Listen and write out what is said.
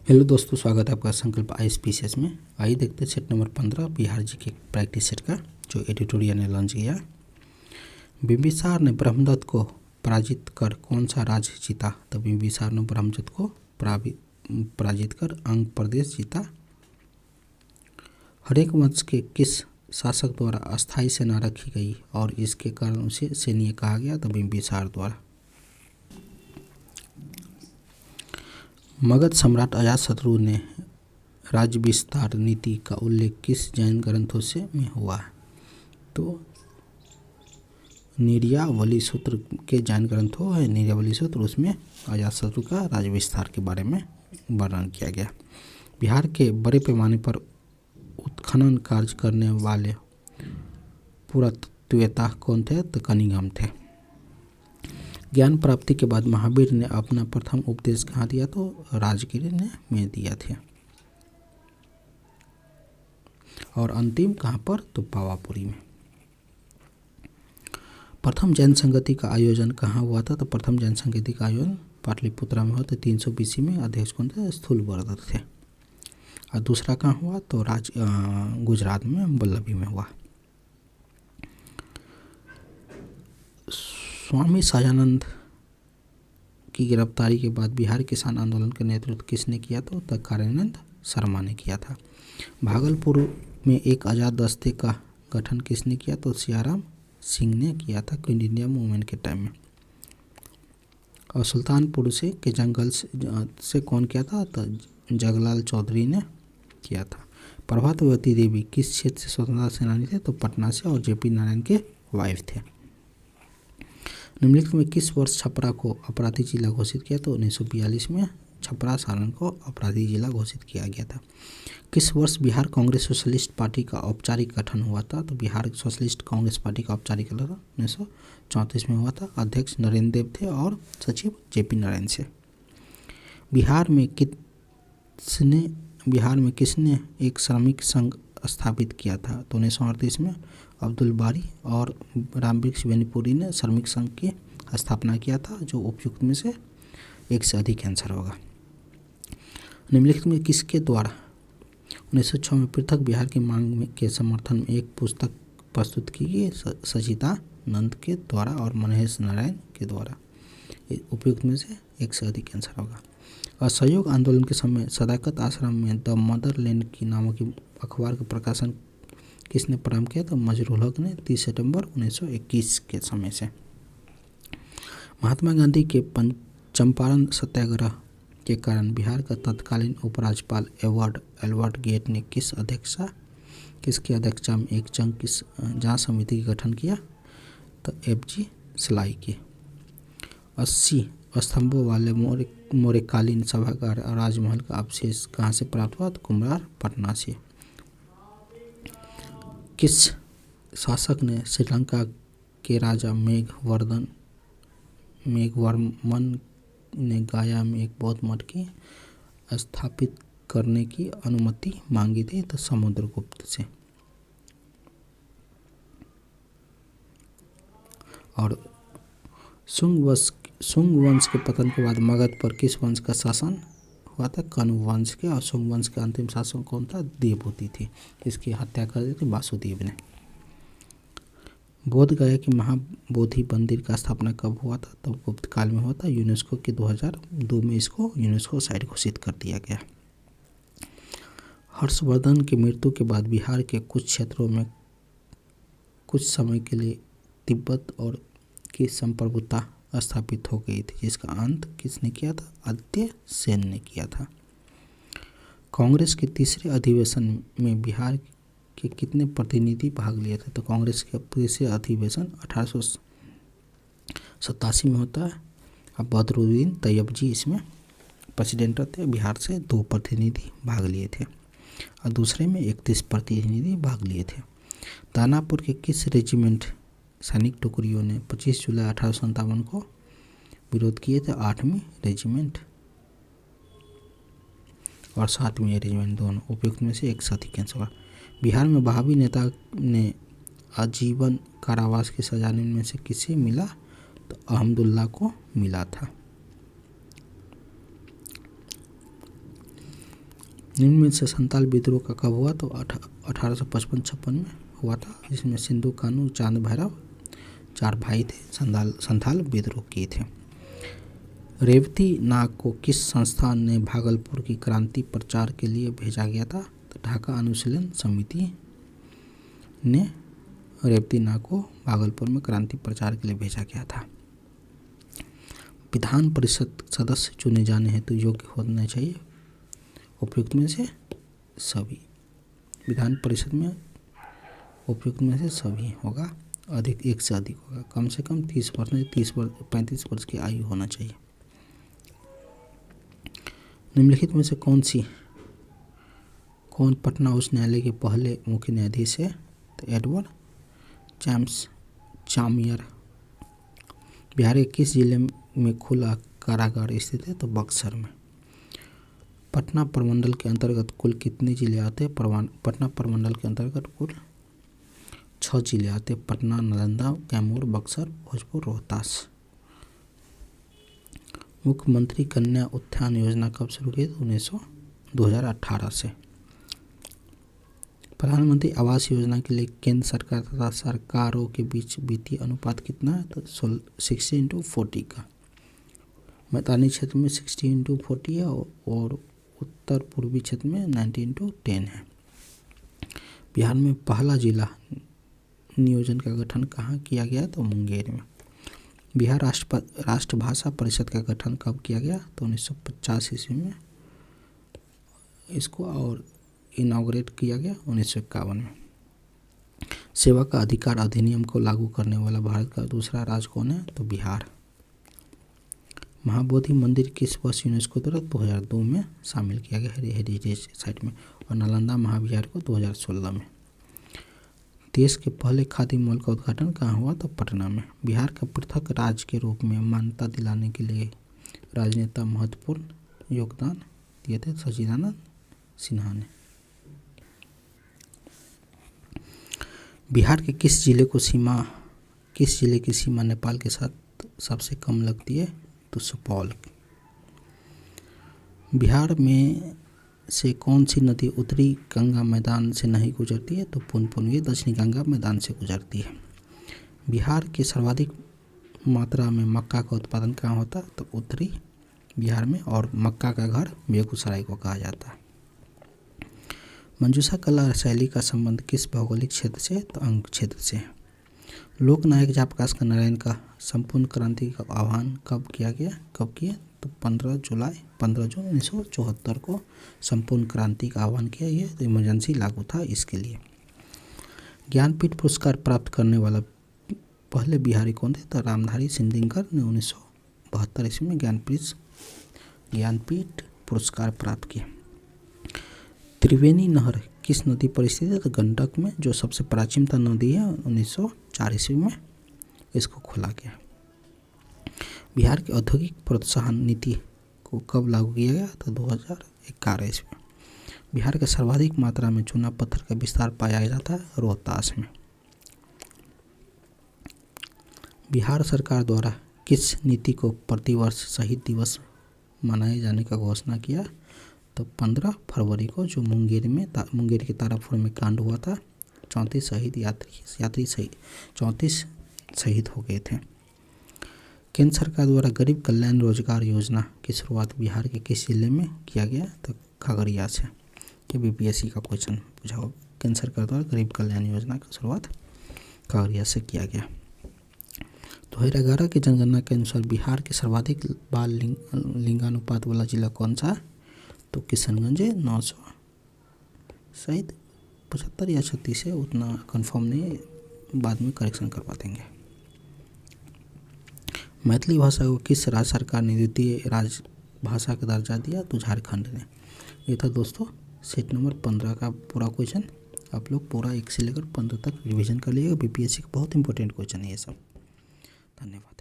Hello दोस्तों, स्वागत है आपका संकल्प ISPCS में। आइए देखते हैं सेट नंबर 15 बिहार जी के प्रैक्टिस सेट का जो एडिटोरियल ने लॉन्च किया। बिंबिसार ने ब्रह्मदत्त को पराजित कर कौन सा राज्य जीता? तो बिंबिसार ने ब्रह्मदत्त को पराजित कर अंग प्रदेश जीता। हरेक वंश के किस शासक द्वारा अस्थायी सेना रखी गई और इसके कारण उसे सैन्य कहा गया? तो बिंबिसार द्वारा। मगध सम्राट अजातशत्रु ने राज्य विस्तार नीति का उल्लेख किस जैन ग्रंथों से में हुआ है? तो निर्यावली सूत्र के जैन ग्रंथों है निर्यावली सूत्र, उसमें अजातशत्रु का राज्य विस्तार के बारे में वर्णन किया गया। बिहार के बड़े पैमाने पर उत्खनन कार्य करने वाले पुरातत्ववेत्ता कौन थे? तो कनिंघम थे। ज्ञान प्राप्ति के बाद महावीर ने अपना प्रथम उपदेश कहाँ दिया? तो राजगिर में दिया थे। और अंतिम कहाँ पर? तो पावापुरी में। प्रथम जैन संगति का आयोजन कहाँ हुआ था? तो प्रथम जैन संगति का आयोजन पाटलिपुत्रा में हुआ था। 300 BC में अध्यक्ष कौन थे? स्थूलवर्धन थे। और दूसरा कहाँ हुआ? तो गुजरात में वल्लभी में हुआ। स्वामी सहजानंद की गिरफ्तारी के बाद बिहार किसान आंदोलन का नेतृत्व किसने किया? तो कार्यानंद शर्मा ने किया था। भागलपुर में एक आज़ाद दस्ते का गठन किसने किया? तो सियाराम सिंह ने किया था क्विट इंडिया मूवमेंट के टाइम में। और सुल्तानपुर के जंगल से कौन किया था? तो जगलाल चौधरी ने किया था। प्रभावती देवी किस क्षेत्र से स्वतंत्रता सेनानी थे? तो पटना से, और JP नारायण के वाइफ थे। निम्नलिखित में किस वर्ष छपरा को अपराधी जिला घोषित किया? तो 1942 में छपरा सारण को अपराधी जिला घोषित किया गया था। किस वर्ष बिहार कांग्रेस सोशलिस्ट पार्टी का औपचारिक गठन हुआ था? तो बिहार सोशलिस्ट कांग्रेस पार्टी का औपचारिक गठन 1934 में हुआ था। अध्यक्ष नरेंद्र देव थे और सचिव JP नारायण से। बिहार में किसने एक श्रमिक संघ स्थापित किया था? तो 1938 में अब्दुल बारी और रामवृक्ष बेनीपुरी ने श्रमिक संघ की स्थापना किया था, जो उपयुक्त में से एक से अधिक आंसर होगा। निम्नलिखित में किसके द्वारा 1906 में पृथक बिहार की मांग के समर्थन में एक पुस्तक प्रस्तुत की गई? सचिदानंद के द्वारा और महेश नारायण के द्वारा। उपयुक्त में से एक से अधिक आंसर होगा। असहयोग आंदोलन के समय सदाकत आश्रम में द मदरलैंड की नामक अखबार का प्रकाशन किसने प्रारंभ किया? तो मजरूल हक ने 30 सितंबर 1921 के समय से। महात्मा गांधी के चंपारण सत्याग्रह के कारण बिहार का तत्कालीन उपराज्यपाल एडवर्ड गेट ने किसकी अध्यक्षता में एक जांच समिति का गठन किया? तो FG सलाई की। 80 स्तंभों वाले मौर्यकालीन सभागार और राजमहल का अवशेष कहाँ से प्राप्त हुआ? तो कुम्हरार पटना से। किस शासक ने श्रीलंका के राजा मेघवर्मन ने गया में एक बौद्ध मठ की स्थापित करने की अनुमति मांगी थी? तो समुद्रगुप्त से। और शुंग वंश के पतन के बाद मगध पर किस वंश का शासन हुआ था? कण्व वंश के। और शुंग वंश के अंतिम शासक कौन था? देवहूति थी। इसकी हत्या कर दी थी वासुदेव ने। बोध गया की महाबोधि मंदिर का स्थापना कब हुआ था? तो गुप्त काल में हुआ था। यूनेस्को के 2002 में इसको यूनेस्को साइट घोषित कर दिया गया। हर्षवर्धन की मृत्यु के बाद बिहार के कुछ क्षेत्रों में कुछ समय के लिए तिब्बत और की संप्रभुता स्थापित हो गई थी, जिसका अंत किसने किया था? आदित्य सेन ने किया था। कांग्रेस के तीसरे अधिवेशन में बिहार के कितने प्रतिनिधि भाग लिए थे? तो कांग्रेस का तीसरे अधिवेशन 1887 में होता है। अब बदरुद्दीन तैयबजी इसमें प्रेसिडेंट थे। बिहार से 2 प्रतिनिधि भाग लिए थे और दूसरे में 31 प्रतिनिधि भाग लिए थे। दानापुर के किस रेजिमेंट सैनिक टुकड़ियों ने 25 जुलाई 1857 को विरोध किए थे? 8वीं रेजिमेंट और 7वीं रेजिमेंट दोनों। उपयुक्त में से एक से अधिक आंसर होगा। बिहार में बहावी नेता ने आजीवन कारावास की सजा में से किसे मिला? तो अहमदुल्ला को मिला था। निम्न में से संथाल विद्रोह का कब हुआ? तो 1855-56 में हुआ था, जिसमें सिंधु कानू, चांद भैरव 4 भाई थे, संथाल विद्रोह किए थे। रेवती नाग को किस संस्थान ने भागलपुर की क्रांति प्रचार के लिए भेजा गया था? तो ढाका अनुशीलन समिति ने रेवती नाग को भागलपुर में क्रांति प्रचार के लिए भेजा गया था। विधान परिषद सदस्य चुने जाने हेतु योग्य होना चाहिए उपयुक्त में से सभी। विधान परिषद में उपयुक्त में से सभी होगा, अधिक एक से अधिक होगा, कम से कम 30 वर्ष 35 वर्ष की आयु होना चाहिए। निम्नलिखित में से कौन पटना उच्च न्यायालय के पहले मुख्य न्यायाधीश है? तो एडवर्ड जेम्स चामियर। बिहार के किस जिले में खुला कारागार स्थित है? तो बक्सर में। पटना प्रमंडल के अंतर्गत कुल कितने जिले आते हैं? पटना प्रमंडल के अंतर्गत कुल 6 जिले आते हैं: पटना, नालंदा, कैमूर, बक्सर, भोजपुर, रोहतास। मुख्यमंत्री कन्या उत्थान योजना कब शुरू की? 2018 से। प्रधानमंत्री आवास योजना के लिए केंद्र सरकार तथा सरकारों के बीच वित्तीय अनुपात कितना है? तो 60:40 का। मैदानी क्षेत्र में 60:40 है और उत्तर पूर्वी क्षेत्र में 90:10 है। बिहार में पहला जिला नियोजन का गठन कहाँ किया गया? तो मुंगेर में। बिहार राष्ट्रभाषा परिषद का गठन कब किया गया? तो 1950 ईस्वी में इसको, और इनॉग्रेट किया गया 1951 में। सेवा का अधिकार अधिनियम को लागू करने वाला भारत का दूसरा राज्य कौन है? तो बिहार। महाबोधि मंदिर किस वर्ष यूनेस्को द्वारा 2002 में शामिल किया गया हेरिटेज साइट में, और नालंदा महाविहार को 2016 में। देश के पहले खादी मॉल का उद्घाटन कहाँ हुआ? तो पटना में। बिहार का पृथक राज्य के रूप में मान्यता दिलाने के लिए राजनेता महत्वपूर्ण योगदान दिए थे सच्चिदानंद सिन्हा ने। बिहार के किस जिले की सीमा नेपाल के साथ सबसे कम लगती है? तो सुपौल। बिहार में से कौन सी नदी उत्तरी गंगा मैदान से नहीं गुजरती है? तो पुनपुन। ये दक्षिणी गंगा मैदान से गुजरती है। बिहार के सर्वाधिक मात्रा में मक्का का उत्पादन कहाँ होता है? तो उत्तरी बिहार में, और मक्का का घर बेगूसराय को कहा जाता है। मंजूषा कला शैली का संबंध किस भौगोलिक क्षेत्र से? तो अंग क्षेत्र से। लोकनायक जयप्रकाश नारायण का संपूर्ण क्रांति का आह्वान कब किए? तो 15 जून 1974 को संपूर्ण क्रांति का आह्वान किया। ये तो इमरजेंसी लागू था इसके लिए। ज्ञानपीठ पुरस्कार प्राप्त करने वाला पहले बिहारी कौन थे? तो रामधारी सिंह ने 1972 ईस्वी में ज्ञानपीठ पुरस्कार प्राप्त किया। त्रिवेणी नहर किस नदी पर स्थित है? तो गंडक में, जो सबसे प्राचीनतम नदी है। 1904 ईस्वी में इसको खोला गया। बिहार की औद्योगिक प्रोत्साहन नीति को कब लागू किया गया? तो 2011 ईस्वी में। बिहार के सर्वाधिक मात्रा में चूना पत्थर का विस्तार पाया जाता है रोहतास में। बिहार सरकार द्वारा किस नीति को प्रतिवर्ष शहीद दिवस मनाए जाने का घोषणा किया? तो 15 फरवरी को, जो मुंगेर के तारापुर में कांड हुआ था। 34 शहीद हो गए थे। केंद्र सरकार द्वारा गरीब कल्याण रोजगार योजना की शुरुआत बिहार के किस जिले में किया गया? तो खगड़िया से। कि बीपीएससी का क्वेश्चन पूछा हो। केंद्र सरकार द्वारा गरीब कल्याण योजना की शुरुआत खगड़िया से किया गया। 2011 की जनगणना के अनुसार बिहार के सर्वाधिक बाल लिंगानुपात वाला जिला कौन सा? तो किशनगंज है, 900 शायद 75 या 36 है, उतना कंफर्म नहीं है, बाद में करेक्शन करवा देंगे। मैथिली भाषा को किस राज्य सरकार ने द्वितीय राजभाषा का दर्जा दिया? तो झारखंड ने। ये था दोस्तों सेट नंबर 15 का पूरा क्वेश्चन। आप लोग पूरा 1 से लेकर 15 तक रिवीजन कर लीजिएगा। बीपीएससी का बहुत इंपॉर्टेंट क्वेश्चन है ये सब। धन्यवाद।